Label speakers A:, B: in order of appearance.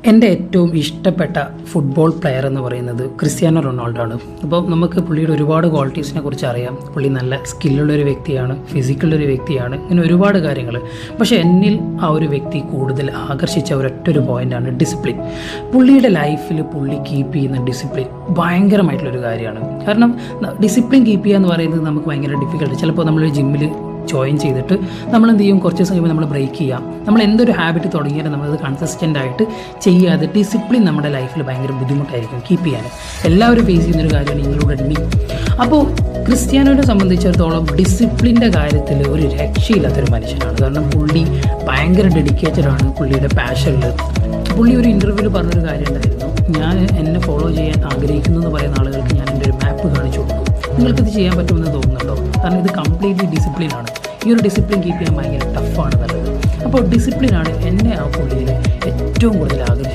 A: എൻ്റെ ഏറ്റവും ഇഷ്ടപ്പെട്ട ഫുട്ബോൾ പ്ലെയർ എന്ന് പറയുന്നത് ക്രിസ്ത്യാനോ റൊണാൾഡോ ആണ്. അപ്പോൾ നമുക്ക് പുള്ളിയുടെ ഒരുപാട് ക്വാളിറ്റീസിനെ കുറിച്ച് അറിയാം. പുള്ളി നല്ല സ്കില്ലുള്ളൊരു വ്യക്തിയാണ്, ഫിസിക്കുള്ളൊരു വ്യക്തിയാണ്, ഇങ്ങനെ ഒരുപാട് കാര്യങ്ങൾ. പക്ഷേ എന്നിൽ ആ ഒരു വ്യക്തി കൂടുതൽ ആകർഷിച്ച ഒരൊറ്റൊരു പോയിൻ്റാണ് ഡിസിപ്ലിൻ. പുള്ളിയുടെ ലൈഫിൽ പുള്ളി കീപ്പ് ചെയ്യുന്ന ഡിസിപ്ലിൻ ഭയങ്കരമായിട്ടുള്ളൊരു കാര്യമാണ്. കാരണം ഡിസിപ്ലിൻ കീപ്പ് ചെയ്യുക എന്ന് പറയുന്നത് നമുക്ക് ഭയങ്കര ഡിഫിക്കൽട്ട്. ചിലപ്പോൾ നമ്മൾ ജിമ്മിൽ ജോയിൻ ചെയ്തിട്ട് നമ്മൾ എന്ത് ചെയ്യും, കുറച്ച് ദിവസം കഴിയുമ്പോൾ നമ്മൾ ബ്രേക്ക് ചെയ്യാം. നമ്മൾ എന്തൊരു ഹാബിറ്റ് തുടങ്ങിയാലും നമ്മളത് കൺസിസ്റ്റൻ്റ് ആയിട്ട് ചെയ്യാതെ ഡിസിപ്ലിൻ നമ്മുടെ ലൈഫിൽ ഭയങ്കര ബുദ്ധിമുട്ടായിരിക്കും കീപ്പ് ചെയ്യാൻ. എല്ലാവരും ഫേസ് ചെയ്യുന്നൊരു കാര്യമാണ് ഇൻക്ലൂഡഡ് മീ. അപ്പോൾ ക്രിസ്ത്യാനോയെ സംബന്ധിച്ചിടത്തോളം ഡിസിപ്ലിൻ്റെ കാര്യത്തിൽ ഒരു രക്ഷയില്ലാത്തൊരു മനുഷ്യനാണ്. കാരണം പുള്ളി ഭയങ്കര ഡെഡിക്കേറ്റഡ് ആണ് പുള്ളിയുടെ പാഷനിൽ. പുള്ളി ഒരു ഇൻ്റർവ്യൂവിൽ പറഞ്ഞൊരു കാര്യം ഉണ്ടായിരുന്നു, ഞാൻ എന്നെ ഫോളോ ചെയ്യാൻ ആഗ്രഹിക്കുന്നു എന്ന് പറയുന്ന ആളുകൾക്ക് ഞാൻ എൻ്റെ ഒരു മാപ്പ് കാണിച്ചു കൊടുക്കും. നിങ്ങൾക്കിത് ചെയ്യാൻ പറ്റുമെന്ന് തോന്നുന്നുണ്ടോ? കാരണം ഇത് കംപ്ലീറ്റ്ലി ഡിസിപ്ലിനാണ്. ഈ ഒരു ഡിസിപ്ലിൻ കീപ്പ് ചെയ്യാൻ ഭയങ്കര ടഫാണ് നല്ലത്. അപ്പോൾ ഡിസിപ്ലിനാണ് എന്നെ ആ പുള്ളിയിൽ ഏറ്റവും കൂടുതൽ ആകർഷിച്ചത്.